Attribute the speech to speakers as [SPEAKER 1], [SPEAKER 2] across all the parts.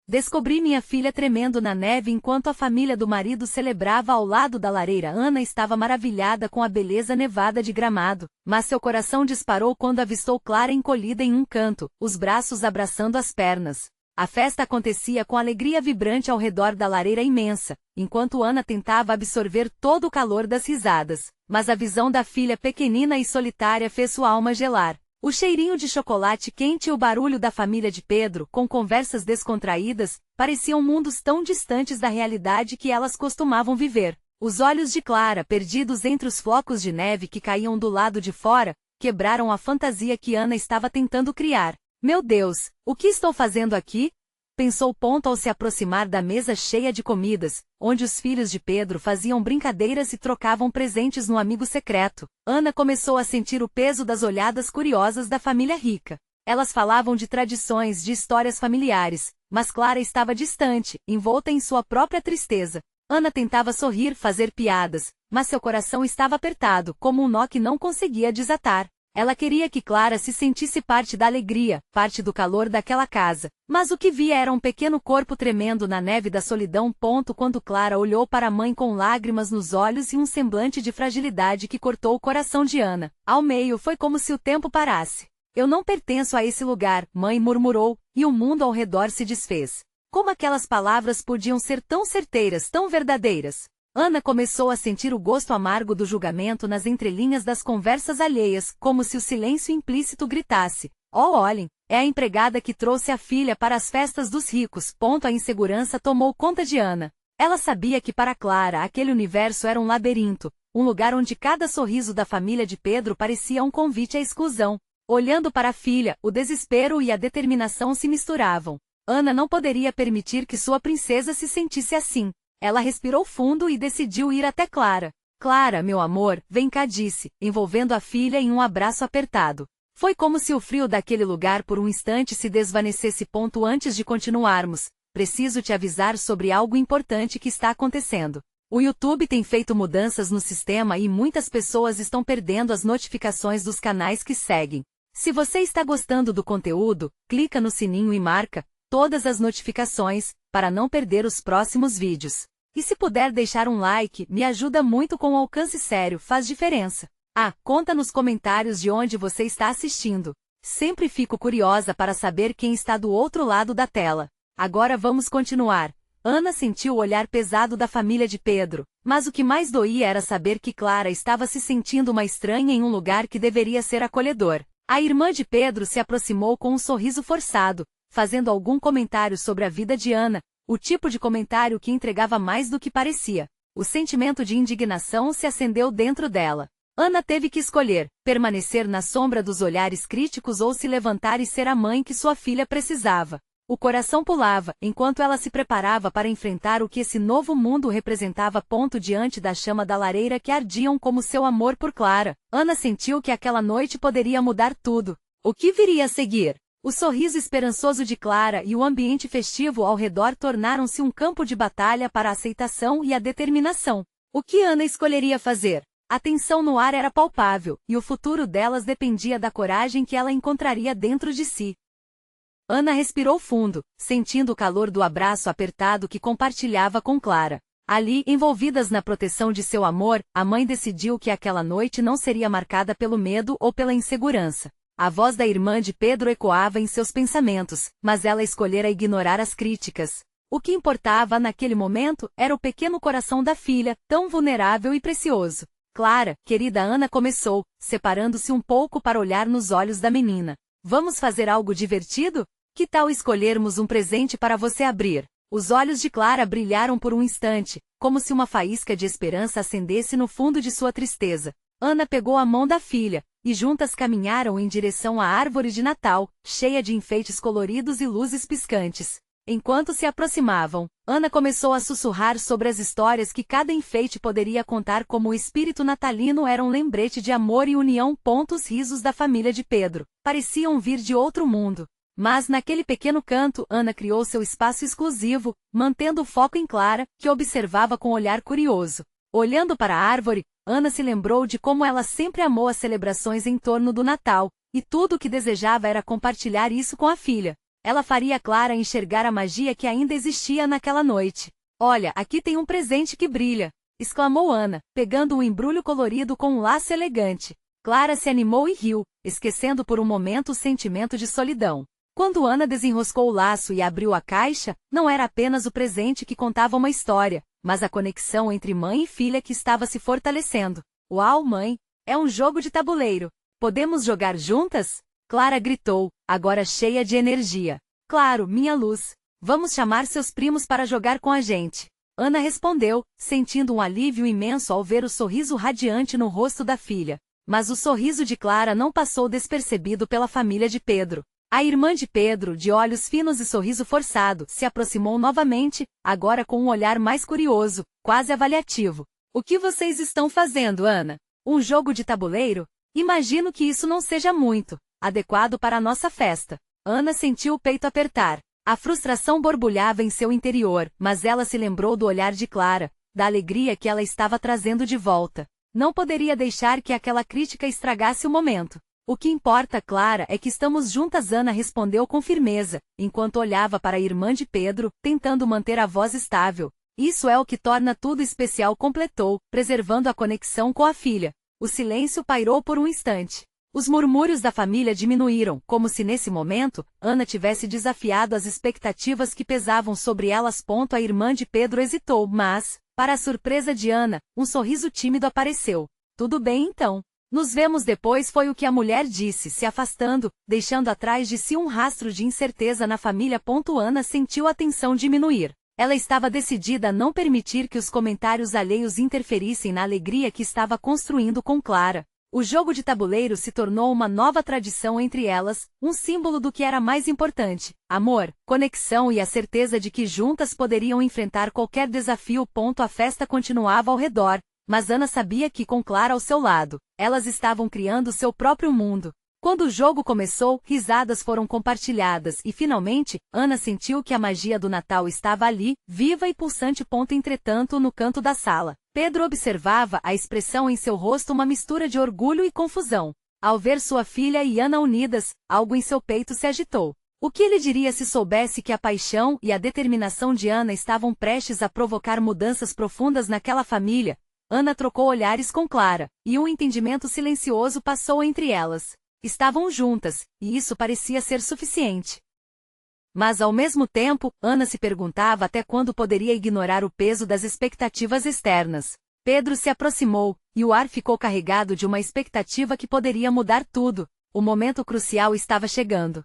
[SPEAKER 1] Descobri minha filha tremendo na neve enquanto a família do marido celebrava ao lado da lareira. Ana estava maravilhada com a beleza nevada de Gramado, mas seu coração disparou quando avistou Clara encolhida em um canto, os braços abraçando as pernas. A festa acontecia com alegria vibrante ao redor da lareira imensa, enquanto Ana tentava absorver todo o calor das risadas, mas a visão da filha pequenina e solitária fez sua alma gelar. O cheirinho de chocolate quente e o barulho da família de Pedro, com conversas descontraídas, pareciam mundos tão distantes da realidade que elas costumavam viver. Os olhos de Clara, perdidos entre os flocos de neve que caíam do lado de fora, quebraram a fantasia que Ana estava tentando criar. Meu Deus, o que estou fazendo aqui? Pensou ao se aproximar da mesa cheia de comidas, onde os filhos de Pedro faziam brincadeiras e trocavam presentes no amigo secreto. Ana começou a sentir o peso das olhadas curiosas da família rica. Elas falavam de tradições, de histórias familiares, mas Clara estava distante, envolta em sua própria tristeza. Ana tentava sorrir, fazer piadas, mas seu coração estava apertado, como um nó que não conseguia desatar. Ela queria que Clara se sentisse parte da alegria, parte do calor daquela casa. Mas o que via era um pequeno corpo tremendo na neve da solidão. Quando Clara olhou para a mãe com lágrimas nos olhos e um semblante de fragilidade que cortou o coração de Ana. Ao meio foi como se o tempo parasse. Eu não pertenço a esse lugar, mãe murmurou, e o mundo ao redor se desfez. Como aquelas palavras podiam ser tão certeiras, tão verdadeiras? Ana começou a sentir o gosto amargo do julgamento nas entrelinhas das conversas alheias, como se o silêncio implícito gritasse: "Oh, olhem, é a empregada que trouxe a filha para as festas dos ricos." A insegurança tomou conta de Ana. Ela sabia que para Clara aquele universo era um labirinto, um lugar onde cada sorriso da família de Pedro parecia um convite à exclusão. Olhando para a filha, o desespero e a determinação se misturavam. Ana não poderia permitir que sua princesa se sentisse assim. Ela respirou fundo e decidiu ir até Clara. "Clara, meu amor, vem cá", disse, envolvendo a filha em um abraço apertado. Foi como se o frio daquele lugar por um instante se desvanecesse. Antes de continuarmos, preciso te avisar sobre algo importante que está acontecendo. O YouTube tem feito mudanças no sistema e muitas pessoas estão perdendo as notificações dos canais que seguem. Se você está gostando do conteúdo, clica no sininho e marca todas as notificações, para não perder os próximos vídeos. E se puder deixar um like, me ajuda muito com o alcance. Sério, faz diferença. Conta nos comentários de onde você está assistindo. Sempre fico curiosa para saber quem está do outro lado da tela. Agora vamos continuar. Ana sentiu o olhar pesado da família de Pedro, mas o que mais doía era saber que Clara estava se sentindo uma estranha em um lugar que deveria ser acolhedor. A irmã de Pedro se aproximou com um sorriso forçado, fazendo algum comentário sobre a vida de Ana, o tipo de comentário que entregava mais do que parecia. O sentimento de indignação se acendeu dentro dela. Ana teve que escolher, permanecer na sombra dos olhares críticos ou se levantar e ser a mãe que sua filha precisava. O coração pulava, enquanto ela se preparava para enfrentar o que esse novo mundo representava. Diante da chama da lareira que ardiam como seu amor por Clara, Ana sentiu que aquela noite poderia mudar tudo. O que viria a seguir? O sorriso esperançoso de Clara e o ambiente festivo ao redor tornaram-se um campo de batalha para a aceitação e a determinação. O que Ana escolheria fazer? A tensão no ar era palpável, e o futuro delas dependia da coragem que ela encontraria dentro de si. Ana respirou fundo, sentindo o calor do abraço apertado que compartilhava com Clara. Ali, envolvidas na proteção de seu amor, a mãe decidiu que aquela noite não seria marcada pelo medo ou pela insegurança. A voz da irmã de Pedro ecoava em seus pensamentos, mas ela escolhera ignorar as críticas. O que importava naquele momento era o pequeno coração da filha, tão vulnerável e precioso. "Clara, querida", Ana começou, separando-se um pouco para olhar nos olhos da menina. "Vamos fazer algo divertido? Que tal escolhermos um presente para você abrir?" Os olhos de Clara brilharam por um instante, como se uma faísca de esperança acendesse no fundo de sua tristeza. Ana pegou a mão da filha, e juntas caminharam em direção à árvore de Natal, cheia de enfeites coloridos e luzes piscantes. Enquanto se aproximavam, Ana começou a sussurrar sobre as histórias que cada enfeite poderia contar, como o espírito natalino era um lembrete de amor e união. Os risos da família de Pedro pareciam vir de outro mundo. Mas naquele pequeno canto, Ana criou seu espaço exclusivo, mantendo o foco em Clara, que observava com olhar curioso. Olhando para a árvore, Ana se lembrou de como ela sempre amou as celebrações em torno do Natal, e tudo o que desejava era compartilhar isso com a filha. Ela faria Clara enxergar a magia que ainda existia naquela noite. Olha, aqui tem um presente que brilha, exclamou Ana, pegando um embrulho colorido com um laço elegante. Clara se animou e riu, esquecendo por um momento o sentimento de solidão. Quando Ana desenroscou o laço e abriu a caixa, não era apenas o presente que contava uma história, mas a conexão entre mãe e filha que estava se fortalecendo. Uau, mãe! É um jogo de tabuleiro. Podemos jogar juntas? Clara gritou, agora cheia de energia. Claro, minha luz. Vamos chamar seus primos para jogar com a gente. Ana respondeu, sentindo um alívio imenso ao ver o sorriso radiante no rosto da filha. Mas o sorriso de Clara não passou despercebido pela família de Pedro. A irmã de Pedro, de olhos finos e sorriso forçado, se aproximou novamente, agora com um olhar mais curioso, quase avaliativo. O que vocês estão fazendo, Ana? Um jogo de tabuleiro? Imagino que isso não seja muito adequado para a nossa festa. Ana sentiu o peito apertar. A frustração borbulhava em seu interior, mas ela se lembrou do olhar de Clara, da alegria que ela estava trazendo de volta. Não poderia deixar que aquela crítica estragasse o momento. O que importa, Clara, é que estamos juntas, Ana respondeu com firmeza, enquanto olhava para a irmã de Pedro, tentando manter a voz estável. Isso é o que torna tudo especial, completou, preservando a conexão com a filha. O silêncio pairou por um instante. Os murmúrios da família diminuíram, como se nesse momento, Ana tivesse desafiado as expectativas que pesavam sobre elas. A irmã de Pedro hesitou, mas, para a surpresa de Ana, um sorriso tímido apareceu. Tudo bem então. Nos vemos depois, foi o que a mulher disse, se afastando, deixando atrás de si um rastro de incerteza na família. Ana sentiu a tensão diminuir. Ela estava decidida a não permitir que os comentários alheios interferissem na alegria que estava construindo com Clara. O jogo de tabuleiro se tornou uma nova tradição entre elas, um símbolo do que era mais importante: amor, conexão e a certeza de que juntas poderiam enfrentar qualquer desafio. A festa continuava ao redor, mas Ana sabia que, com Clara ao seu lado, elas estavam criando seu próprio mundo. Quando o jogo começou, risadas foram compartilhadas e, finalmente, Ana sentiu que a magia do Natal estava ali, viva e pulsante. Entretanto, no canto da sala, Pedro observava a expressão em seu rosto, uma mistura de orgulho e confusão. Ao ver sua filha e Ana unidas, algo em seu peito se agitou. O que ele diria se soubesse que a paixão e a determinação de Ana estavam prestes a provocar mudanças profundas naquela família? Ana trocou olhares com Clara, e um entendimento silencioso passou entre elas. Estavam juntas, e isso parecia ser suficiente. Mas ao mesmo tempo, Ana se perguntava até quando poderia ignorar o peso das expectativas externas. Pedro se aproximou, e o ar ficou carregado de uma expectativa que poderia mudar tudo. O momento crucial estava chegando.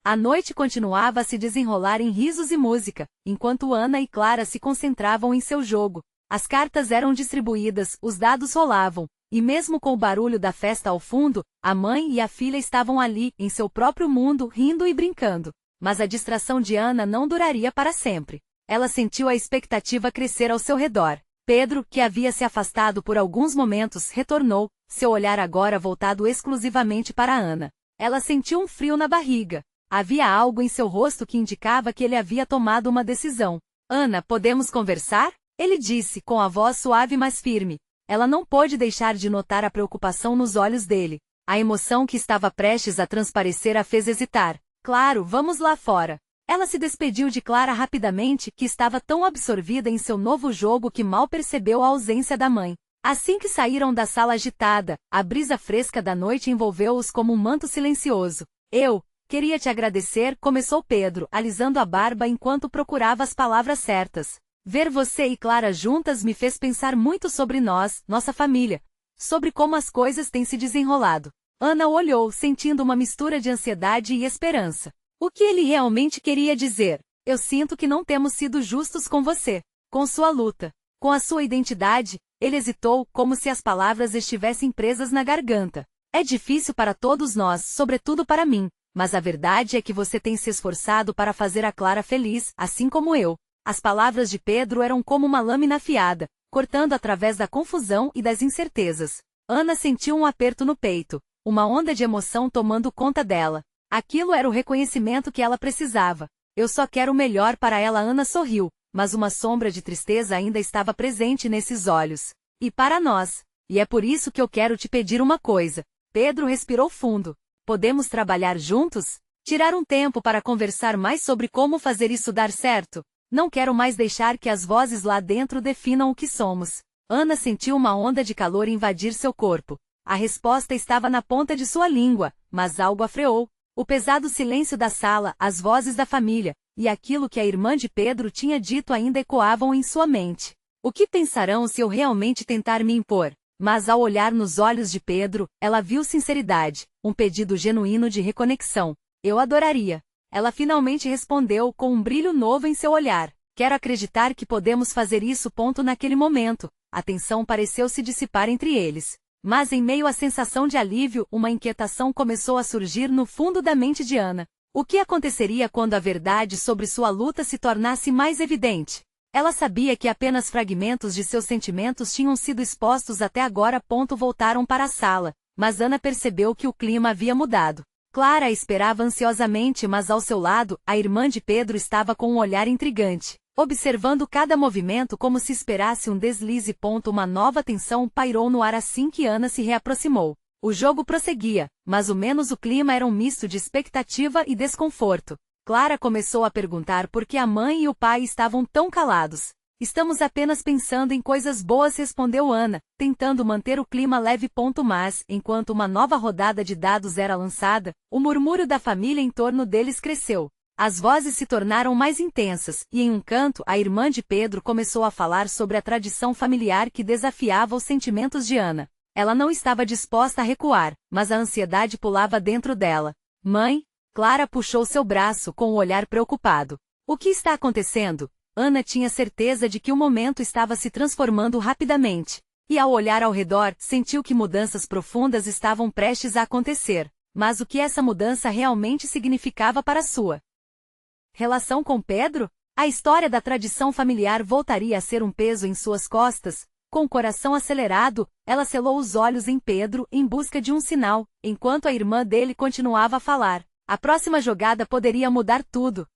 [SPEAKER 1] A noite continuava a se desenrolar em risos e música, enquanto Ana e Clara se concentravam em seu jogo. As cartas eram distribuídas, os dados rolavam. E mesmo com o barulho da festa ao fundo, a mãe e a filha estavam ali, em seu próprio mundo, rindo e brincando. Mas a distração de Ana não duraria para sempre. Ela sentiu a expectativa crescer ao seu redor. Pedro, que havia se afastado por alguns momentos, retornou, seu olhar agora voltado exclusivamente para Ana. Ela sentiu um frio na barriga. Havia algo em seu rosto que indicava que ele havia tomado uma decisão. Ana, podemos conversar? Ele disse, com a voz suave mas firme. Ela não pôde deixar de notar a preocupação nos olhos dele. A emoção que estava prestes a transparecer a fez hesitar. Claro, vamos lá fora. Ela se despediu de Clara rapidamente, que estava tão absorvida em seu novo jogo que mal percebeu a ausência da mãe. Assim que saíram da sala agitada, a brisa fresca da noite envolveu-os como um manto silencioso. Eu queria te agradecer, começou Pedro, alisando a barba enquanto procurava as palavras certas. Ver você e Clara juntas me fez pensar muito sobre nós, nossa família, sobre como as coisas têm se desenrolado. Ana olhou, sentindo uma mistura de ansiedade e esperança. O que ele realmente queria dizer? Eu sinto que não temos sido justos com você, com sua luta, com a sua identidade. Ele hesitou, como se as palavras estivessem presas na garganta. É difícil para todos nós, sobretudo para mim, mas a verdade é que você tem se esforçado para fazer a Clara feliz, assim como eu. As palavras de Pedro eram como uma lâmina afiada, cortando através da confusão e das incertezas. Ana sentiu um aperto no peito, uma onda de emoção tomando conta dela. Aquilo era o reconhecimento que ela precisava. Eu só quero o melhor para ela. Ana sorriu, mas uma sombra de tristeza ainda estava presente nesses olhos. E para nós. E é por isso que eu quero te pedir uma coisa. Pedro respirou fundo. Podemos trabalhar juntos? Tirar um tempo para conversar mais sobre como fazer isso dar certo. Não quero mais deixar que as vozes lá dentro definam o que somos. Ana sentiu uma onda de calor invadir seu corpo. A resposta estava na ponta de sua língua, mas algo a freou. O pesado silêncio da sala, as vozes da família, e aquilo que a irmã de Pedro tinha dito ainda ecoavam em sua mente. O que pensarão se eu realmente tentar me impor? Mas ao olhar nos olhos de Pedro, ela viu sinceridade, um pedido genuíno de reconexão. Eu adoraria. Ela finalmente respondeu com um brilho novo em seu olhar. Quero acreditar que podemos fazer isso. Naquele momento, a tensão pareceu se dissipar entre eles. Mas em meio à sensação de alívio, uma inquietação começou a surgir no fundo da mente de Ana. O que aconteceria quando a verdade sobre sua luta se tornasse mais evidente? Ela sabia que apenas fragmentos de seus sentimentos tinham sido expostos até agora. Voltaram para a sala, mas Ana percebeu que o clima havia mudado. Clara a esperava ansiosamente, mas ao seu lado, a irmã de Pedro estava com um olhar intrigante, observando cada movimento como se esperasse um deslize. Uma nova tensão pairou no ar assim que Ana se reaproximou. O jogo prosseguia, mas o clima era um misto de expectativa e desconforto. Clara começou a perguntar por que a mãe e o pai estavam tão calados. Estamos apenas pensando em coisas boas, respondeu Ana, tentando manter o clima leve. Mas, enquanto uma nova rodada de dados era lançada, o murmúrio da família em torno deles cresceu. As vozes se tornaram mais intensas, e em um canto a irmã de Pedro começou a falar sobre a tradição familiar que desafiava os sentimentos de Ana. Ela não estava disposta a recuar, mas a ansiedade pulava dentro dela. Mãe? Clara puxou seu braço com um olhar preocupado. O que está acontecendo? Ana tinha certeza de que o momento estava se transformando rapidamente. E ao olhar ao redor, sentiu que mudanças profundas estavam prestes a acontecer. Mas o que essa mudança realmente significava para sua relação com Pedro? A história da tradição familiar voltaria a ser um peso em suas costas? Com o coração acelerado, ela selou os olhos em Pedro em busca de um sinal, enquanto a irmã dele continuava a falar. A próxima jogada poderia mudar tudo.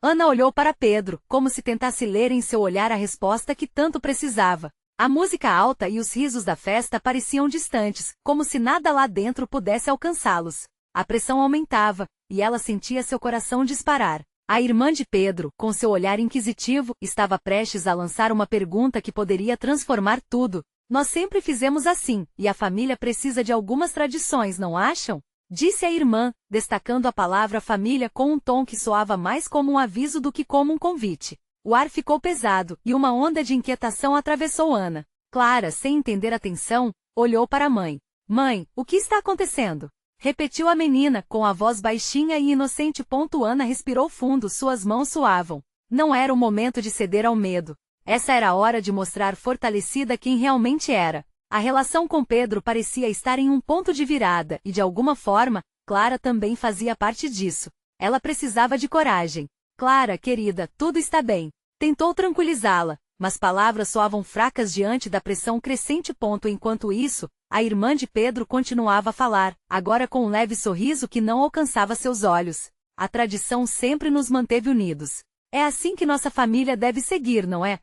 [SPEAKER 1] Ana olhou para Pedro, como se tentasse ler em seu olhar a resposta que tanto precisava. A música alta e os risos da festa pareciam distantes, como se nada lá dentro pudesse alcançá-los. A pressão aumentava, e ela sentia seu coração disparar. A irmã de Pedro, com seu olhar inquisitivo, estava prestes a lançar uma pergunta que poderia transformar tudo. Nós sempre fizemos assim, e a família precisa de algumas tradições, não acham? Disse a irmã, destacando a palavra família com um tom que soava mais como um aviso do que como um convite. O ar ficou pesado, e uma onda de inquietação atravessou Ana. Clara, sem entender a tensão, olhou para a mãe. Mãe, o que está acontecendo? Repetiu a menina, com a voz baixinha e inocente. Ana respirou fundo, suas mãos suavam. Não era o momento de ceder ao medo. Essa era a hora de mostrar fortalecida quem realmente era. A relação com Pedro parecia estar em um ponto de virada, e de alguma forma, Clara também fazia parte disso. Ela precisava de coragem. Clara, querida, tudo está bem. Tentou tranquilizá-la, mas palavras soavam fracas diante da pressão crescente. Enquanto isso, a irmã de Pedro continuava a falar, agora com um leve sorriso que não alcançava seus olhos. A tradição sempre nos manteve unidos. É assim que nossa família deve seguir, não é?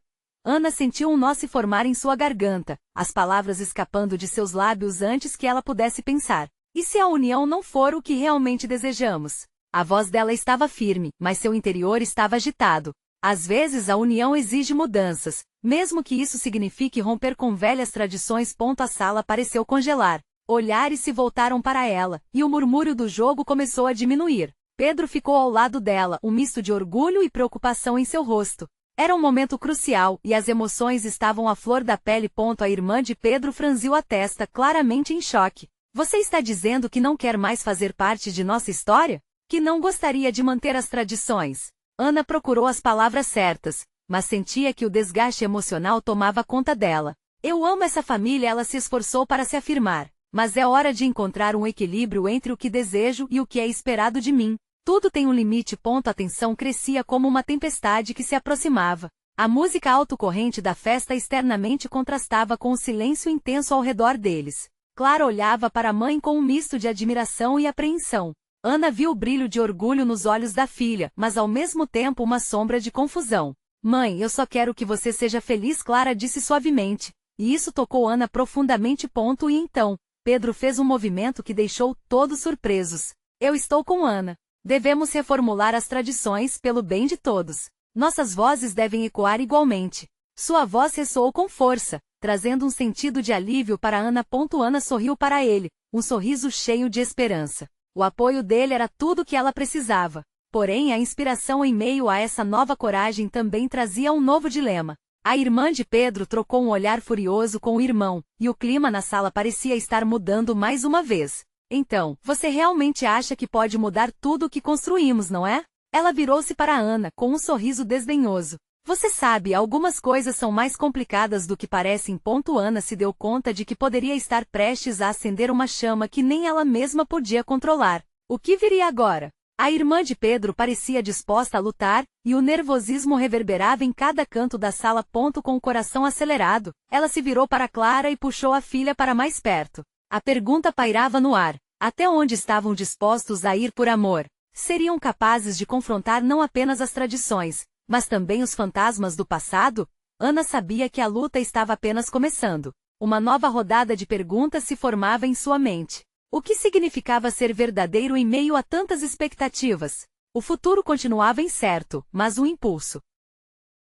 [SPEAKER 1] Ana sentiu um nó se formar em sua garganta, as palavras escapando de seus lábios antes que ela pudesse pensar. E se a união não for o que realmente desejamos? A voz dela estava firme, mas seu interior estava agitado. Às vezes a união exige mudanças, mesmo que isso signifique romper com velhas tradições. A sala pareceu congelar. Olhares se voltaram para ela, e o murmúrio do jogo começou a diminuir. Pedro ficou ao lado dela, um misto de orgulho e preocupação em seu rosto. Era um momento crucial, e as emoções estavam à flor da pele. A irmã de Pedro franziu a testa, claramente em choque. Você está dizendo que não quer mais fazer parte de nossa história? Que não gostaria de manter as tradições? Ana procurou as palavras certas, mas sentia que o desgaste emocional tomava conta dela. Eu amo essa família, ela se esforçou para se afirmar. Mas é hora de encontrar um equilíbrio entre o que desejo e o que é esperado de mim. Tudo tem um limite. A tensão crescia como uma tempestade que se aproximava. A música alto-corrente da festa externamente contrastava com o silêncio intenso ao redor deles. Clara olhava para a mãe com um misto de admiração e apreensão. Ana viu o brilho de orgulho nos olhos da filha, mas ao mesmo tempo uma sombra de confusão. Mãe, eu só quero que você seja feliz, Clara disse suavemente. E isso tocou Ana profundamente. E então, Pedro fez um movimento que deixou todos surpresos. Eu estou com Ana. Devemos reformular as tradições pelo bem de todos. Nossas vozes devem ecoar igualmente. Sua voz ressoou com força, trazendo um sentido de alívio para Ana. Ana sorriu para ele, um sorriso cheio de esperança. O apoio dele era tudo o que ela precisava. Porém, a inspiração em meio a essa nova coragem também trazia um novo dilema. A irmã de Pedro trocou um olhar furioso com o irmão, e o clima na sala parecia estar mudando mais uma vez. Então, você realmente acha que pode mudar tudo o que construímos, não é? Ela virou-se para Ana com um sorriso desdenhoso. Você sabe, algumas coisas são mais complicadas do que parecem. Ana se deu conta de que poderia estar prestes a acender uma chama que nem ela mesma podia controlar. O que viria agora? A irmã de Pedro parecia disposta a lutar, e o nervosismo reverberava em cada canto da sala. Com o coração acelerado, ela se virou para Clara e puxou a filha para mais perto. A pergunta pairava no ar. Até onde estavam dispostos a ir por amor? Seriam capazes de confrontar não apenas as tradições, mas também os fantasmas do passado? Ana sabia que a luta estava apenas começando. Uma nova rodada de perguntas se formava em sua mente. O que significava ser verdadeiro em meio a tantas expectativas? O futuro continuava incerto, mas o impulso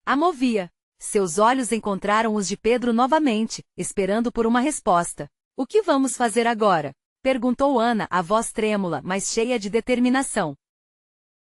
[SPEAKER 1] a movia. Seus olhos encontraram os de Pedro novamente, esperando por uma resposta. O que vamos fazer agora? Perguntou Ana, a voz trêmula, mas cheia de determinação.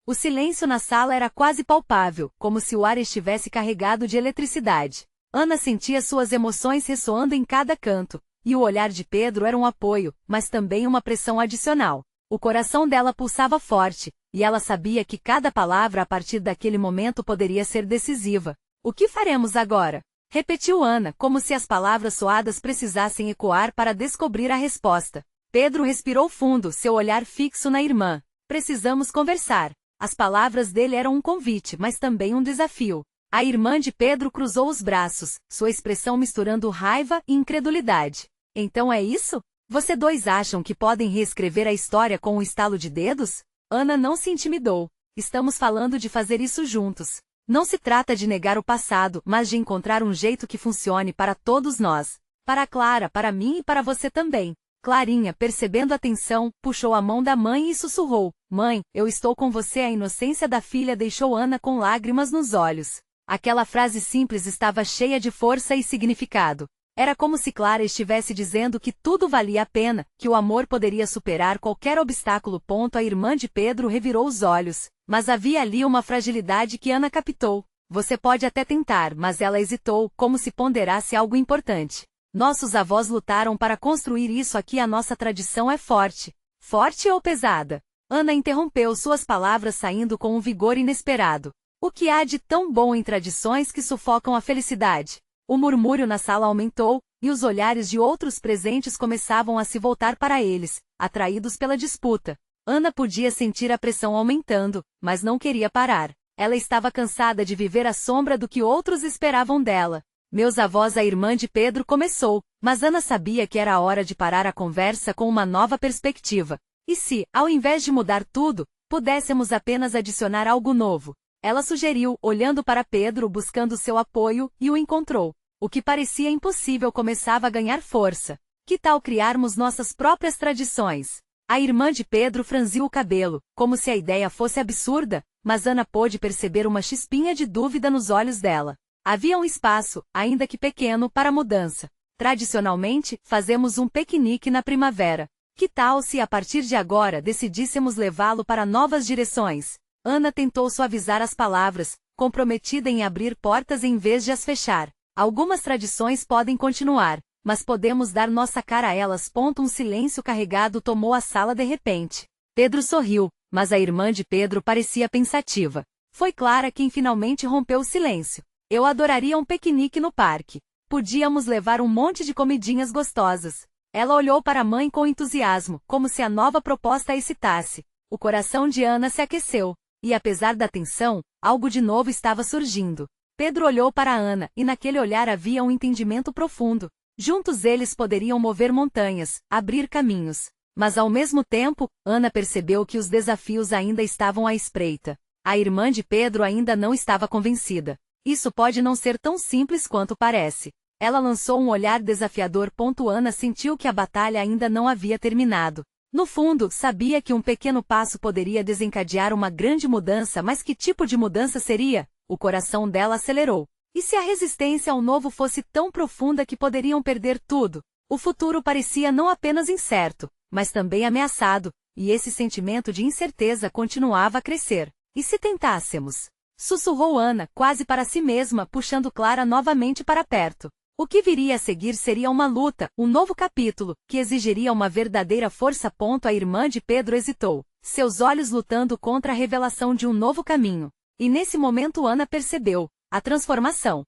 [SPEAKER 1] O silêncio na sala era quase palpável, como se o ar estivesse carregado de eletricidade. Ana sentia suas emoções ressoando em cada canto, e o olhar de Pedro era um apoio, mas também uma pressão adicional. O coração dela pulsava forte, e ela sabia que cada palavra a partir daquele momento poderia ser decisiva. O que faremos agora? Repetiu Ana, como se as palavras soadas precisassem ecoar para descobrir a resposta. Pedro respirou fundo, seu olhar fixo na irmã. Precisamos conversar. As palavras dele eram um convite, mas também um desafio. A irmã de Pedro cruzou os braços, sua expressão misturando raiva e incredulidade. Então é isso? Vocês dois acham que podem reescrever a história com um estalo de dedos? Ana não se intimidou. Estamos falando de fazer isso juntos. Não se trata de negar o passado, mas de encontrar um jeito que funcione para todos nós. Para Clara, para mim e para você também. Clarinha, percebendo a tensão, puxou a mão da mãe e sussurrou. Mãe, eu estou com você. A inocência da filha deixou Ana com lágrimas nos olhos. Aquela frase simples estava cheia de força e significado. Era como se Clara estivesse dizendo que tudo valia a pena, que o amor poderia superar qualquer obstáculo. A irmã de Pedro revirou os olhos, mas havia ali uma fragilidade que Ana captou. Você pode até tentar, mas ela hesitou, como se ponderasse algo importante. Nossos avós lutaram para construir isso aqui. A nossa tradição é forte. Forte ou pesada? Ana interrompeu, suas palavras saindo com um vigor inesperado. O que há de tão bom em tradições que sufocam a felicidade? O murmúrio na sala aumentou, e os olhares de outros presentes começavam a se voltar para eles, atraídos pela disputa. Ana podia sentir a pressão aumentando, mas não queria parar. Ela estava cansada de viver à sombra do que outros esperavam dela. Meus avós, a irmã de Pedro começou, mas Ana sabia que era a hora de parar a conversa com uma nova perspectiva. E se, ao invés de mudar tudo, pudéssemos apenas adicionar algo novo? Ela sugeriu, olhando para Pedro buscando seu apoio, e o encontrou. O que parecia impossível começava a ganhar força. Que tal criarmos nossas próprias tradições? A irmã de Pedro franziu o cabelo, como se a ideia fosse absurda, mas Ana pôde perceber uma chispinha de dúvida nos olhos dela. Havia um espaço, ainda que pequeno, para a mudança. Tradicionalmente, fazemos um piquenique na primavera. Que tal se a partir de agora decidíssemos levá-lo para novas direções? Ana tentou suavizar as palavras, comprometida em abrir portas em vez de as fechar. Algumas tradições podem continuar, mas podemos dar nossa cara a elas. Um silêncio carregado tomou a sala de repente. Pedro sorriu, mas a irmã de Pedro parecia pensativa. Foi Clara quem finalmente rompeu o silêncio. Eu adoraria um piquenique no parque. Podíamos levar um monte de comidinhas gostosas. Ela olhou para a mãe com entusiasmo, como se a nova proposta a excitasse. O coração de Ana se aqueceu, e apesar da tensão, algo de novo estava surgindo. Pedro olhou para Ana, e naquele olhar havia um entendimento profundo. Juntos eles poderiam mover montanhas, abrir caminhos. Mas ao mesmo tempo, Ana percebeu que os desafios ainda estavam à espreita. A irmã de Pedro ainda não estava convencida. Isso pode não ser tão simples quanto parece. Ela lançou um olhar desafiador. Ana sentiu que a batalha ainda não havia terminado. No fundo, sabia que um pequeno passo poderia desencadear uma grande mudança, mas que tipo de mudança seria? O coração dela acelerou. E se a resistência ao novo fosse tão profunda que poderiam perder tudo? O futuro parecia não apenas incerto, mas também ameaçado, e esse sentimento de incerteza continuava a crescer. E se tentássemos? Sussurrou Ana, quase para si mesma, puxando Clara novamente para perto. O que viria a seguir seria uma luta, um novo capítulo, que exigiria uma verdadeira força. A irmã de Pedro hesitou, seus olhos lutando contra a revelação de um novo caminho. E nesse momento Ana percebeu, a transformação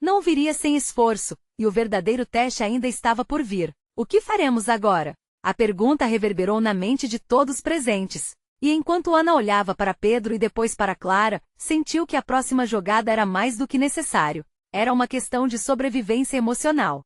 [SPEAKER 1] não viria sem esforço, e o verdadeiro teste ainda estava por vir. O que faremos agora? A pergunta reverberou na mente de todos presentes. E enquanto Ana olhava para Pedro e depois para Clara, sentiu que a próxima jogada era mais do que necessário. Era uma questão de sobrevivência emocional.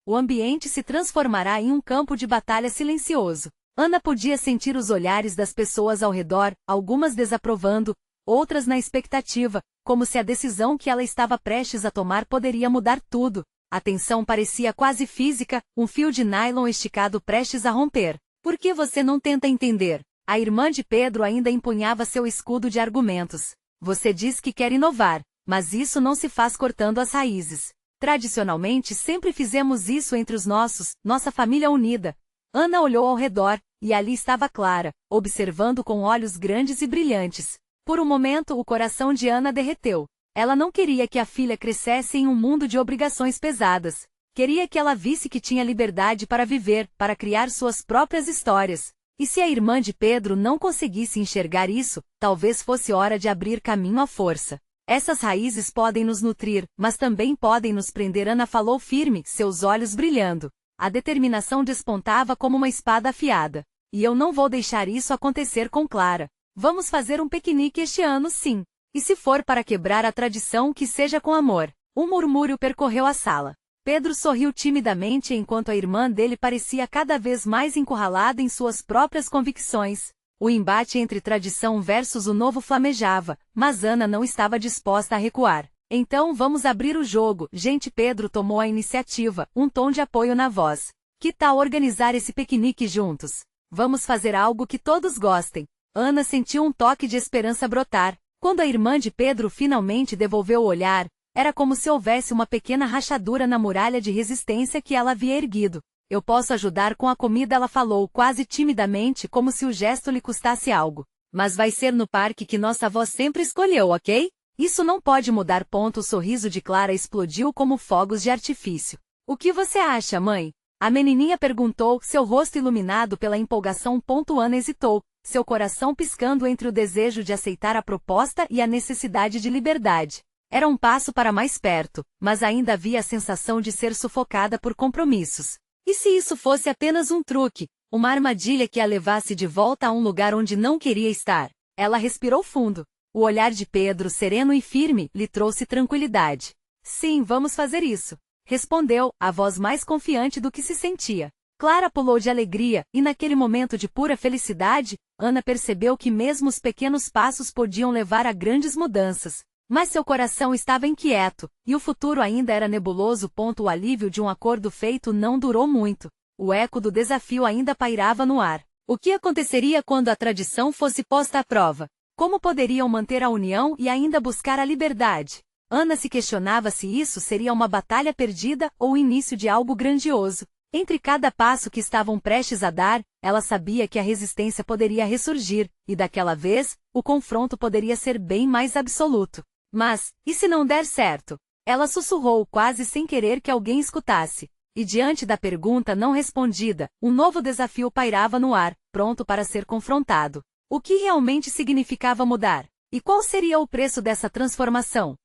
[SPEAKER 1] O ambiente se transformará em um campo de batalha silencioso. Ana podia sentir os olhares das pessoas ao redor, algumas desaprovando, outras na expectativa, como se a decisão que ela estava prestes a tomar poderia mudar tudo. A tensão parecia quase física, um fio de nylon esticado prestes a romper. Por que você não tenta entender? A irmã de Pedro ainda empunhava seu escudo de argumentos. Você diz que quer inovar, mas isso não se faz cortando as raízes. Tradicionalmente sempre fizemos isso entre os nossos, nossa família unida. Ana olhou ao redor, e ali estava Clara, observando com olhos grandes e brilhantes. Por um momento o coração de Ana derreteu. Ela não queria que a filha crescesse em um mundo de obrigações pesadas. Queria que ela visse que tinha liberdade para viver, para criar suas próprias histórias. E se a irmã de Pedro não conseguisse enxergar isso, talvez fosse hora de abrir caminho à força. Essas raízes podem nos nutrir, mas também podem nos prender. Ana falou firme, seus olhos brilhando. A determinação despontava como uma espada afiada. E eu não vou deixar isso acontecer com Clara. Vamos fazer um piquenique este ano, sim. E se for para quebrar a tradição, que seja com amor. Um murmúrio percorreu a sala. Pedro sorriu timidamente enquanto a irmã dele parecia cada vez mais encurralada em suas próprias convicções. O embate entre tradição versus o novo flamejava, mas Ana não estava disposta a recuar. Então vamos abrir o jogo, gente. Pedro tomou a iniciativa, um tom de apoio na voz. Que tal organizar esse piquenique juntos? Vamos fazer algo que todos gostem. Ana sentiu um toque de esperança brotar. Quando a irmã de Pedro finalmente devolveu o olhar, era como se houvesse uma pequena rachadura na muralha de resistência que ela havia erguido. Eu posso ajudar com a comida, ela falou quase timidamente, como se o gesto lhe custasse algo. Mas vai ser no parque que nossa avó sempre escolheu, ok? Isso não pode mudar. O sorriso de Clara explodiu como fogos de artifício. O que você acha, mãe? A menininha perguntou, seu rosto iluminado pela empolgação. Ana hesitou, seu coração piscando entre o desejo de aceitar a proposta e a necessidade de liberdade. Era um passo para mais perto, mas ainda havia a sensação de ser sufocada por compromissos. E se isso fosse apenas um truque, uma armadilha que a levasse de volta a um lugar onde não queria estar? Ela respirou fundo. O olhar de Pedro, sereno e firme, lhe trouxe tranquilidade. Sim, vamos fazer isso, respondeu, a voz mais confiante do que se sentia. Clara pulou de alegria, e naquele momento de pura felicidade, Ana percebeu que mesmo os pequenos passos podiam levar a grandes mudanças. Mas seu coração estava inquieto, e o futuro ainda era nebuloso. O alívio de um acordo feito não durou muito. O eco do desafio ainda pairava no ar. O que aconteceria quando a tradição fosse posta à prova? Como poderiam manter a união e ainda buscar a liberdade? Ana se questionava se isso seria uma batalha perdida ou o início de algo grandioso. Entre cada passo que estavam prestes a dar, ela sabia que a resistência poderia ressurgir, e daquela vez, o confronto poderia ser bem mais absoluto. Mas, e se não der certo? Ela sussurrou quase sem querer que alguém escutasse. E diante da pergunta não respondida, um novo desafio pairava no ar, pronto para ser confrontado. O que realmente significava mudar? E qual seria o preço dessa transformação?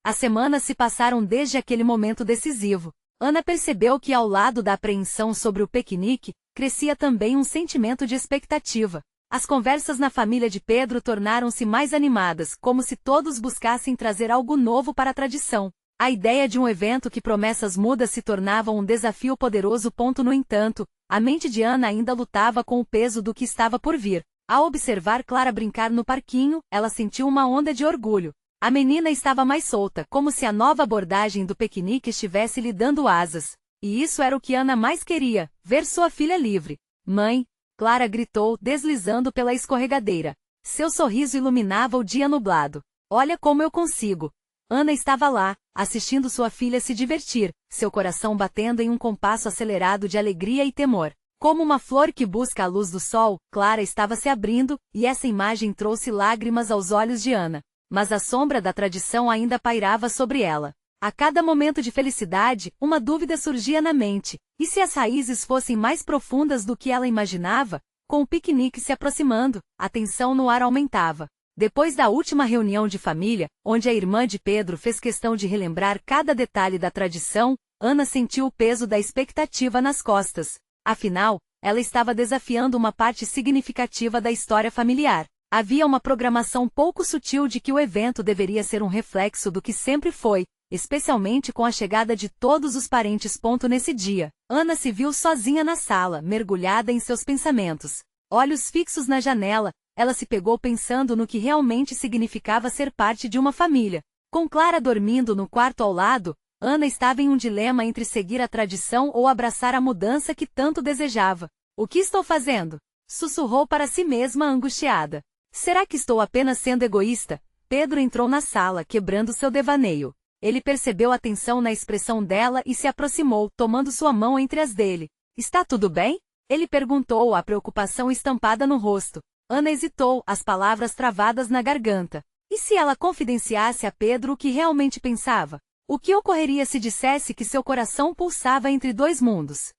[SPEAKER 1] As semanas se passaram desde aquele momento decisivo. Ana percebeu que ao lado da apreensão sobre o piquenique, crescia também um sentimento de expectativa. As conversas na família de Pedro tornaram-se mais animadas, como se todos buscassem trazer algo novo para a tradição. A ideia de um evento que promessas mudas se tornava um desafio poderoso. No entanto, a mente de Ana ainda lutava com o peso do que estava por vir. Ao observar Clara brincar no parquinho, ela sentiu uma onda de orgulho. A menina estava mais solta, como se a nova abordagem do piquenique estivesse lhe dando asas. E isso era o que Ana mais queria, ver sua filha livre. Mãe! Clara gritou, deslizando pela escorregadeira. Seu sorriso iluminava o dia nublado. Olha como eu consigo. Ana estava lá, assistindo sua filha se divertir, seu coração batendo em um compasso acelerado de alegria e temor. Como uma flor que busca a luz do sol, Clara estava se abrindo, e essa imagem trouxe lágrimas aos olhos de Ana. Mas a sombra da tradição ainda pairava sobre ela. A cada momento de felicidade, uma dúvida surgia na mente. E se as raízes fossem mais profundas do que ela imaginava? Com o piquenique se aproximando, a tensão no ar aumentava. Depois da última reunião de família, onde a irmã de Pedro fez questão de relembrar cada detalhe da tradição, Ana sentiu o peso da expectativa nas costas. Afinal, ela estava desafiando uma parte significativa da história familiar. Havia uma programação pouco sutil de que o evento deveria ser um reflexo do que sempre foi, especialmente com a chegada de todos os parentes. Nesse dia, Ana se viu sozinha na sala, mergulhada em seus pensamentos. Olhos fixos na janela, ela se pegou pensando no que realmente significava ser parte de uma família. Com Clara dormindo no quarto ao lado, Ana estava em um dilema entre seguir a tradição ou abraçar a mudança que tanto desejava. O que estou fazendo? Sussurrou para si mesma angustiada. Será que estou apenas sendo egoísta? Pedro entrou na sala, quebrando seu devaneio. Ele percebeu a tensão na expressão dela e se aproximou, tomando sua mão entre as dele. Está tudo bem? Ele perguntou, a preocupação estampada no rosto. Ana hesitou, as palavras travadas na garganta. E se ela confidenciasse a Pedro o que realmente pensava? O que ocorreria se dissesse que seu coração pulsava entre dois mundos?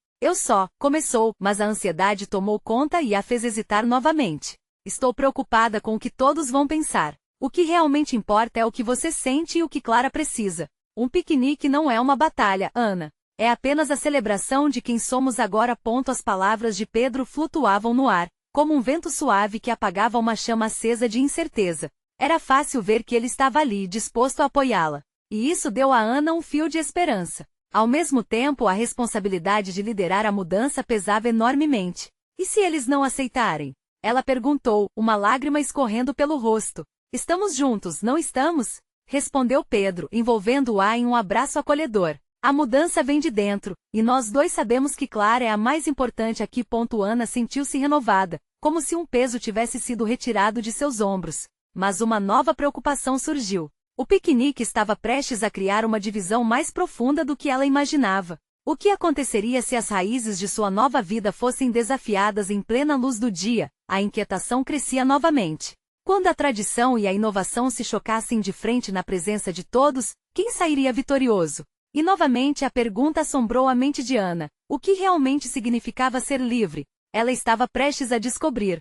[SPEAKER 1] Começou, mas a ansiedade tomou conta e a fez hesitar novamente. Estou preocupada com o que todos vão pensar. O que realmente importa é o que você sente e o que Clara precisa. Um piquenique não é uma batalha, Ana. É apenas a celebração de quem somos agora. As palavras de Pedro flutuavam no ar, como um vento suave que apagava uma chama acesa de incerteza. Era fácil ver que ele estava ali, disposto a apoiá-la. E isso deu a Ana um fio de esperança. Ao mesmo tempo, a responsabilidade de liderar a mudança pesava enormemente. E se eles não aceitarem? Ela perguntou, uma lágrima escorrendo pelo rosto. Estamos juntos, não estamos? Respondeu Pedro, envolvendo-a em um abraço acolhedor. A mudança vem de dentro, e nós dois sabemos que Clara é a mais importante aqui. Ana sentiu-se renovada, como se um peso tivesse sido retirado de seus ombros. Mas uma nova preocupação surgiu. O piquenique estava prestes a criar uma divisão mais profunda do que ela imaginava. O que aconteceria se as raízes de sua nova vida fossem desafiadas em plena luz do dia? A inquietação crescia novamente. Quando a tradição e a inovação se chocassem de frente na presença de todos, quem sairia vitorioso? E novamente a pergunta assombrou a mente de Ana. O que realmente significava ser livre? Ela estava prestes a descobrir.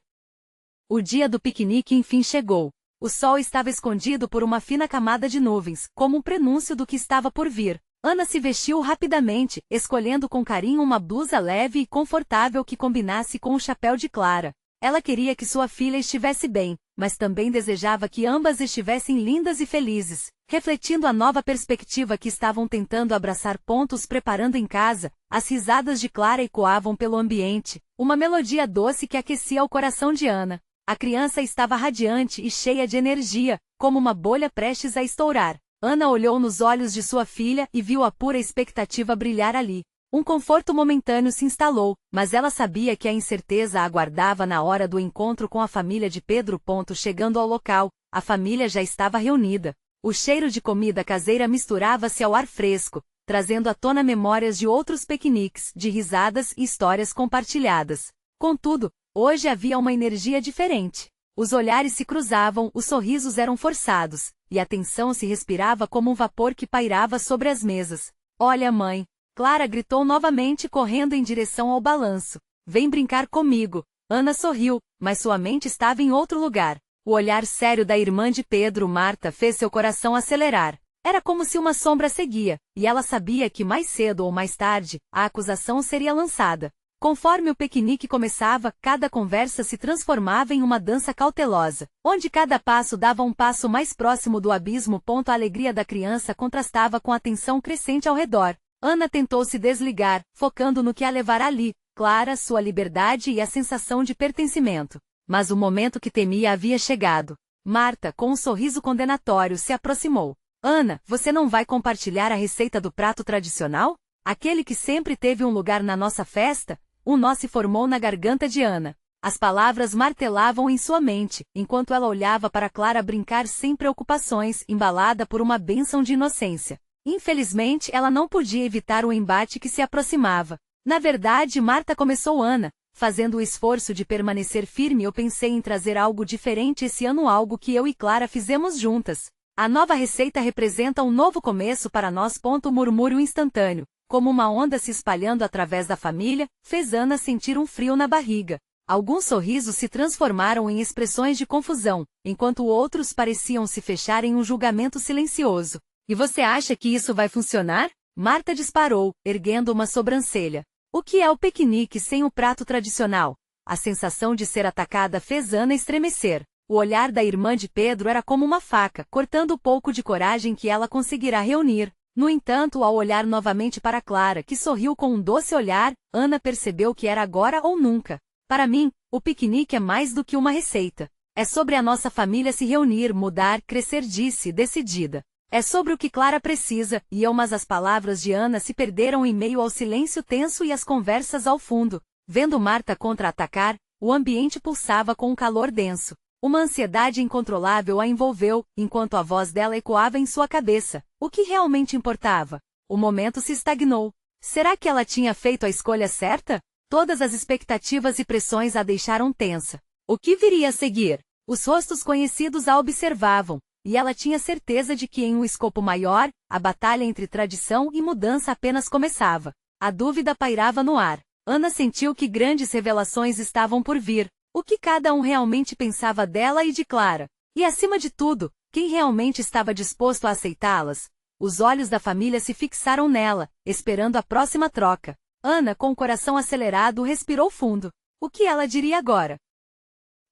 [SPEAKER 1] O dia do piquenique enfim chegou. O sol estava escondido por uma fina camada de nuvens, como um prenúncio do que estava por vir. Ana se vestiu rapidamente, escolhendo com carinho uma blusa leve e confortável que combinasse com o chapéu de Clara. Ela queria que sua filha estivesse bem, mas também desejava que ambas estivessem lindas e felizes, refletindo a nova perspectiva que estavam tentando abraçar. Preparando em casa, as risadas de Clara ecoavam pelo ambiente, uma melodia doce que aquecia o coração de Ana. A criança estava radiante e cheia de energia, como uma bolha prestes a estourar. Ana olhou nos olhos de sua filha e viu a pura expectativa brilhar ali. Um conforto momentâneo se instalou, mas ela sabia que a incerteza a aguardava na hora do encontro com a família de Pedro. Chegando ao local, a família já estava reunida. O cheiro de comida caseira misturava-se ao ar fresco, trazendo à tona memórias de outros piqueniques, de risadas e histórias compartilhadas. Contudo, hoje havia uma energia diferente. Os olhares se cruzavam, os sorrisos eram forçados, e a tensão se respirava como um vapor que pairava sobre as mesas. Olha, mãe! Clara gritou novamente, correndo em direção ao balanço. Vem brincar comigo. Ana sorriu, mas sua mente estava em outro lugar. O olhar sério da irmã de Pedro, Marta, fez seu coração acelerar. Era como se uma sombra seguia, e ela sabia que mais cedo ou mais tarde, a acusação seria lançada. Conforme o piquenique começava, cada conversa se transformava em uma dança cautelosa, onde cada passo dava um passo mais próximo do abismo. A alegria da criança contrastava com a tensão crescente ao redor. Ana tentou se desligar, focando no que a levará ali, Clara, sua liberdade e a sensação de pertencimento. Mas o momento que temia havia chegado. Marta, com um sorriso condenatório, se aproximou. Ana, você não vai compartilhar a receita do prato tradicional? Aquele que sempre teve um lugar na nossa festa? Um nó se formou na garganta de Ana. As palavras martelavam em sua mente, enquanto ela olhava para Clara brincar sem preocupações, embalada por uma bênção de inocência. Infelizmente, ela não podia evitar o embate que se aproximava. Na verdade, Marta começou Ana. Fazendo o esforço de permanecer firme, eu pensei em trazer algo diferente esse ano, algo que eu e Clara fizemos juntas. A nova receita representa um novo começo para nós. Murmúrio instantâneo, como uma onda se espalhando através da família, fez Ana sentir um frio na barriga. Alguns sorrisos se transformaram em expressões de confusão, enquanto outros pareciam se fechar em um julgamento silencioso. E você acha que isso vai funcionar? Marta disparou, erguendo uma sobrancelha. O que é o piquenique sem o prato tradicional? A sensação de ser atacada fez Ana estremecer. O olhar da irmã de Pedro era como uma faca, cortando o pouco de coragem que ela conseguirá reunir. No entanto, ao olhar novamente para Clara, que sorriu com um doce olhar, Ana percebeu que era agora ou nunca. Para mim, o piquenique é mais do que uma receita. É sobre a nossa família se reunir, mudar, crescer, disse, decidida. É sobre o que Clara precisa, mas as palavras de Ana se perderam em meio ao silêncio tenso e às conversas ao fundo. Vendo Marta contra-atacar, o ambiente pulsava com um calor denso. Uma ansiedade incontrolável a envolveu, enquanto a voz dela ecoava em sua cabeça. O que realmente importava? O momento se estagnou. Será que ela tinha feito a escolha certa? Todas as expectativas e pressões a deixaram tensa. O que viria a seguir? Os rostos conhecidos a observavam. E ela tinha certeza de que em um escopo maior, a batalha entre tradição e mudança apenas começava. A dúvida pairava no ar. Ana sentiu que grandes revelações estavam por vir. O que cada um realmente pensava dela e de Clara. E acima de tudo, quem realmente estava disposto a aceitá-las? Os olhos da família se fixaram nela, esperando a próxima troca. Ana, com o coração acelerado, respirou fundo. O que ela diria agora?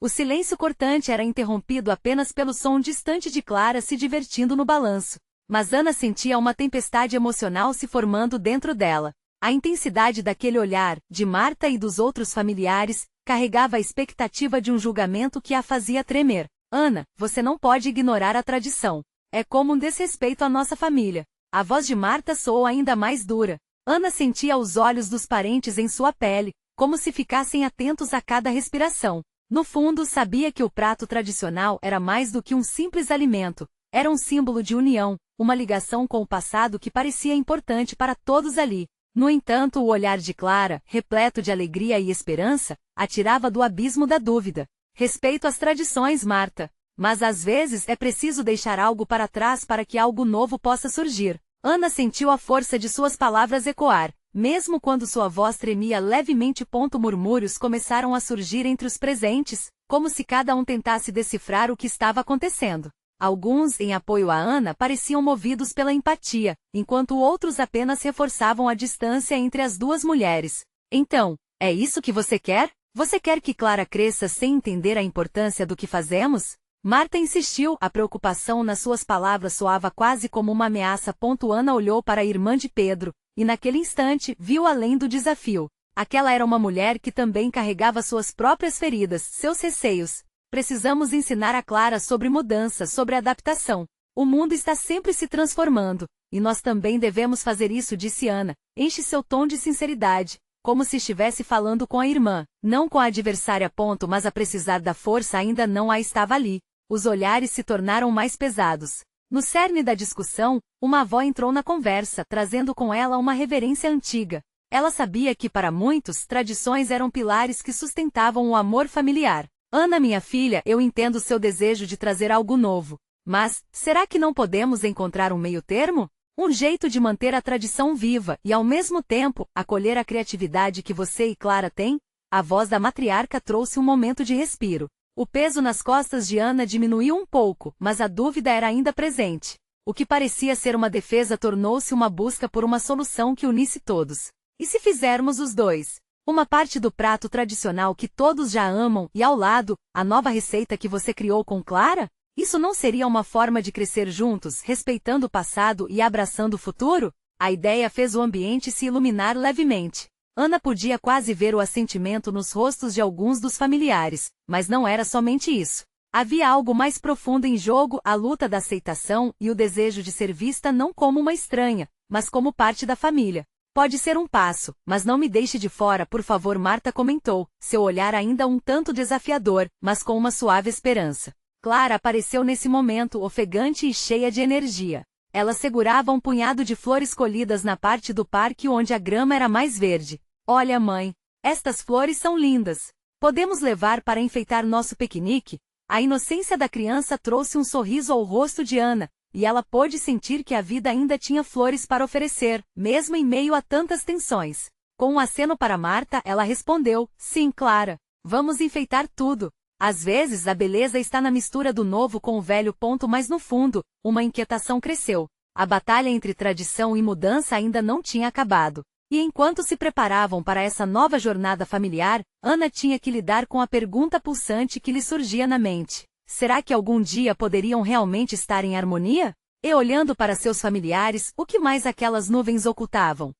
[SPEAKER 1] O silêncio cortante era interrompido apenas pelo som distante de Clara se divertindo no balanço. Mas Ana sentia uma tempestade emocional se formando dentro dela. A intensidade daquele olhar, de Marta e dos outros familiares, carregava a expectativa de um julgamento que a fazia tremer. Ana, você não pode ignorar a tradição. É como um desrespeito à nossa família. A voz de Marta soou ainda mais dura. Ana sentia os olhos dos parentes em sua pele, como se ficassem atentos a cada respiração. No fundo, sabia que o prato tradicional era mais do que um simples alimento. Era um símbolo de união, uma ligação com o passado que parecia importante para todos ali. No entanto, o olhar de Clara, repleto de alegria e esperança, a tirava do abismo da dúvida. Respeito às tradições, Marta. Mas às vezes é preciso deixar algo para trás para que algo novo possa surgir. Ana sentiu a força de suas palavras ecoar. Mesmo quando sua voz tremia levemente. Murmúrios começaram a surgir entre os presentes, como se cada um tentasse decifrar o que estava acontecendo. Alguns, em apoio a Ana, pareciam movidos pela empatia, enquanto outros apenas reforçavam a distância entre as duas mulheres. Então, é isso que você quer? Você quer que Clara cresça sem entender a importância do que fazemos? Marta insistiu, a preocupação nas suas palavras soava quase como uma ameaça. Ana olhou para a irmã de Pedro, e naquele instante, viu além do desafio. Aquela era uma mulher que também carregava suas próprias feridas, seus receios. Precisamos ensinar a Clara sobre mudança, sobre adaptação. O mundo está sempre se transformando, e nós também devemos fazer isso, disse Ana. Enche seu tom de sinceridade, como se estivesse falando com a irmã, não com a adversária. Mas a precisar da força ainda não a estava ali. Os olhares se tornaram mais pesados. No cerne da discussão, uma avó entrou na conversa, trazendo com ela uma reverência antiga. Ela sabia que para muitos, tradições eram pilares que sustentavam o amor familiar. Ana, minha filha, eu entendo seu desejo de trazer algo novo. Mas, será que não podemos encontrar um meio-termo? Um jeito de manter a tradição viva e, ao mesmo tempo, acolher a criatividade que você e Clara têm? A voz da matriarca trouxe um momento de respiro. O peso nas costas de Ana diminuiu um pouco, mas a dúvida era ainda presente. O que parecia ser uma defesa tornou-se uma busca por uma solução que unisse todos. E se fizermos os dois? Uma parte do prato tradicional que todos já amam e, ao lado, a nova receita que você criou com Clara? Isso não seria uma forma de crescer juntos, respeitando o passado e abraçando o futuro? A ideia fez o ambiente se iluminar levemente. Ana podia quase ver o assentimento nos rostos de alguns dos familiares, mas não era somente isso. Havia algo mais profundo em jogo, a luta da aceitação e o desejo de ser vista não como uma estranha, mas como parte da família. Pode ser um passo, mas não me deixe de fora, por favor, Marta comentou, seu olhar ainda um tanto desafiador, mas com uma suave esperança. Clara apareceu nesse momento ofegante e cheia de energia. Ela segurava um punhado de flores colhidas na parte do parque onde a grama era mais verde. Olha, mãe, estas flores são lindas. Podemos levar para enfeitar nosso piquenique? A inocência da criança trouxe um sorriso ao rosto de Ana, e ela pôde sentir que a vida ainda tinha flores para oferecer, mesmo em meio a tantas tensões. Com um aceno para Marta, ela respondeu, sim, Clara. Vamos enfeitar tudo. Às vezes a beleza está na mistura do novo com o velho. Mas no fundo, uma inquietação cresceu. A batalha entre tradição e mudança ainda não tinha acabado. E enquanto se preparavam para essa nova jornada familiar, Ana tinha que lidar com a pergunta pulsante que lhe surgia na mente. Será que algum dia poderiam realmente estar em harmonia? E olhando para seus familiares, o que mais aquelas nuvens ocultavam?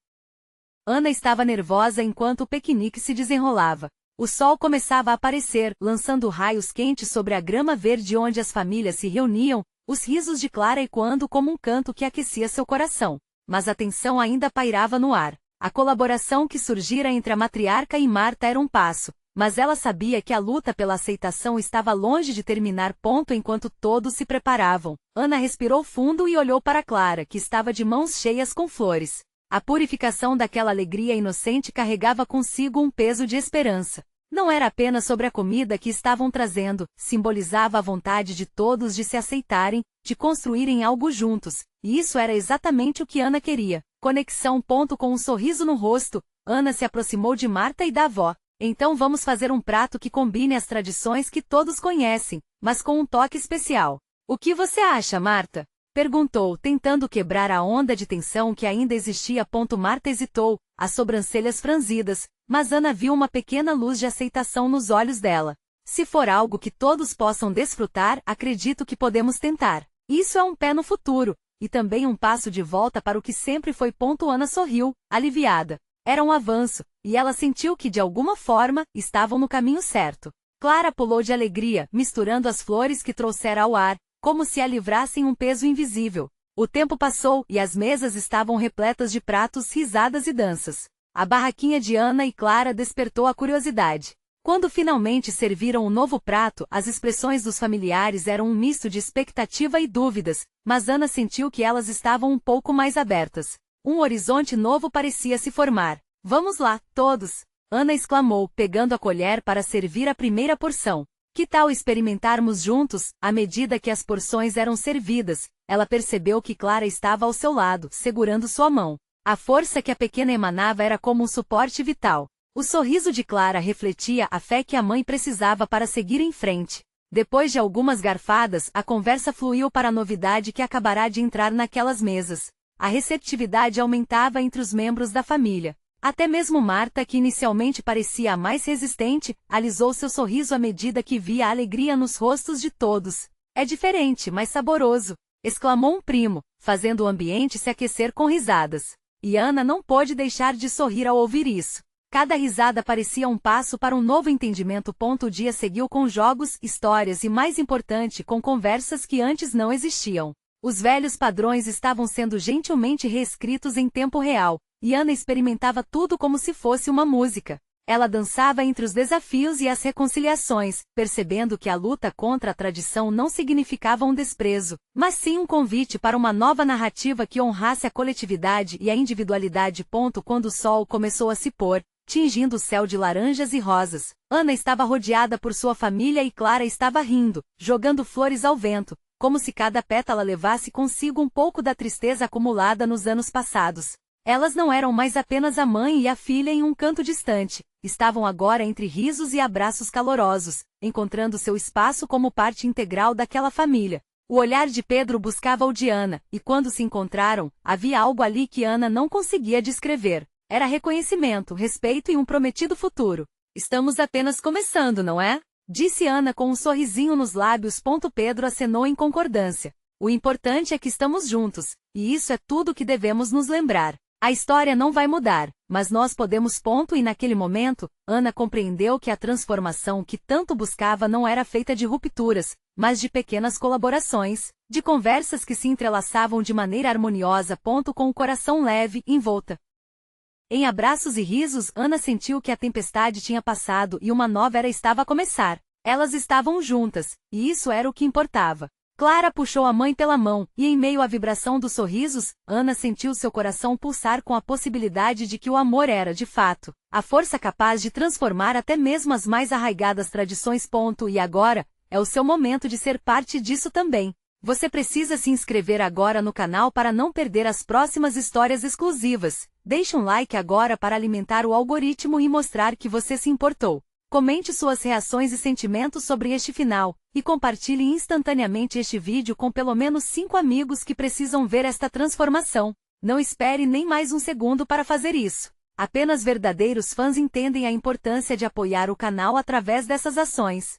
[SPEAKER 1] Ana estava nervosa enquanto o piquenique se desenrolava. O sol começava a aparecer, lançando raios quentes sobre a grama verde onde as famílias se reuniam, os risos de Clara ecoando como um canto que aquecia seu coração. Mas a tensão ainda pairava no ar. A colaboração que surgira entre a matriarca e Marta era um passo, mas ela sabia que a luta pela aceitação estava longe de terminar. Enquanto todos se preparavam, Ana respirou fundo e olhou para Clara, que estava de mãos cheias com flores. A purificação daquela alegria inocente carregava consigo um peso de esperança. Não era apenas sobre a comida que estavam trazendo, simbolizava a vontade de todos de se aceitarem, de construírem algo juntos, e isso era exatamente o que Ana queria. Conexão. Com um sorriso no rosto, Ana se aproximou de Marta e da avó. Então vamos fazer um prato que combine as tradições que todos conhecem, mas com um toque especial. O que você acha, Marta? Perguntou, tentando quebrar a onda de tensão que ainda existia. Marta hesitou, as sobrancelhas franzidas, mas Ana viu uma pequena luz de aceitação nos olhos dela. Se for algo que todos possam desfrutar, acredito que podemos tentar. Isso é um pé no futuro, e também um passo de volta para o que sempre foi. Ana sorriu, aliviada. Era um avanço, e ela sentiu que de alguma forma, estavam no caminho certo. Clara pulou de alegria, misturando as flores que trouxera ao ar, como se a livrassem um peso invisível. O tempo passou, e as mesas estavam repletas de pratos, risadas e danças. A barraquinha de Ana e Clara despertou a curiosidade. Quando finalmente serviram o novo prato, as expressões dos familiares eram um misto de expectativa e dúvidas, mas Ana sentiu que elas estavam um pouco mais abertas. Um horizonte novo parecia se formar. Vamos lá, todos! Ana exclamou, pegando a colher para servir a primeira porção. Que tal experimentarmos juntos? À medida que as porções eram servidas, ela percebeu que Clara estava ao seu lado, segurando sua mão. A força que a pequena emanava era como um suporte vital. O sorriso de Clara refletia a fé que a mãe precisava para seguir em frente. Depois de algumas garfadas, a conversa fluiu para a novidade que acabará de entrar naquelas mesas. A receptividade aumentava entre os membros da família. Até mesmo Marta, que inicialmente parecia a mais resistente, alisou seu sorriso à medida que via a alegria nos rostos de todos. É diferente, mas saboroso, exclamou um primo, fazendo o ambiente se aquecer com risadas. E Ana não pôde deixar de sorrir ao ouvir isso. Cada risada parecia um passo para um novo entendimento. O dia seguiu com jogos, histórias e, mais importante, com conversas que antes não existiam. Os velhos padrões estavam sendo gentilmente reescritos em tempo real, e Ana experimentava tudo como se fosse uma música. Ela dançava entre os desafios e as reconciliações, percebendo que a luta contra a tradição não significava um desprezo, mas sim um convite para uma nova narrativa que honrasse a coletividade e a individualidade. Quando o sol começou a se pôr, tingindo o céu de laranjas e rosas, Ana estava rodeada por sua família e Clara estava rindo, jogando flores ao vento, como se cada pétala levasse consigo um pouco da tristeza acumulada nos anos passados. Elas não eram mais apenas a mãe e a filha em um canto distante, estavam agora entre risos e abraços calorosos, encontrando seu espaço como parte integral daquela família. O olhar de Pedro buscava o de Ana, e quando se encontraram, havia algo ali que Ana não conseguia descrever. Era reconhecimento, respeito e um prometido futuro. Estamos apenas começando, não é? Disse Ana com um sorrisinho nos lábios. Pedro acenou em concordância. O importante é que estamos juntos, e isso é tudo que devemos nos lembrar. A história não vai mudar, mas nós podemos. E naquele momento, Ana compreendeu que a transformação que tanto buscava não era feita de rupturas, mas de pequenas colaborações, de conversas que se entrelaçavam de maneira harmoniosa. Com o coração leve, envolta Em abraços e risos, Ana sentiu que a tempestade tinha passado e uma nova era estava a começar. Elas estavam juntas, e isso era o que importava. Clara puxou a mãe pela mão, e em meio à vibração dos sorrisos, Ana sentiu seu coração pulsar com a possibilidade de que o amor era, de fato, a força capaz de transformar até mesmo as mais arraigadas tradições. E agora, é o seu momento de ser parte disso também. Você precisa se inscrever agora no canal para não perder as próximas histórias exclusivas. Deixe um like agora para alimentar o algoritmo e mostrar que você se importou. Comente suas reações e sentimentos sobre este final, e compartilhe instantaneamente este vídeo com pelo menos 5 amigos que precisam ver esta transformação. Não espere nem mais um segundo para fazer isso. Apenas verdadeiros fãs entendem a importância de apoiar o canal através dessas ações.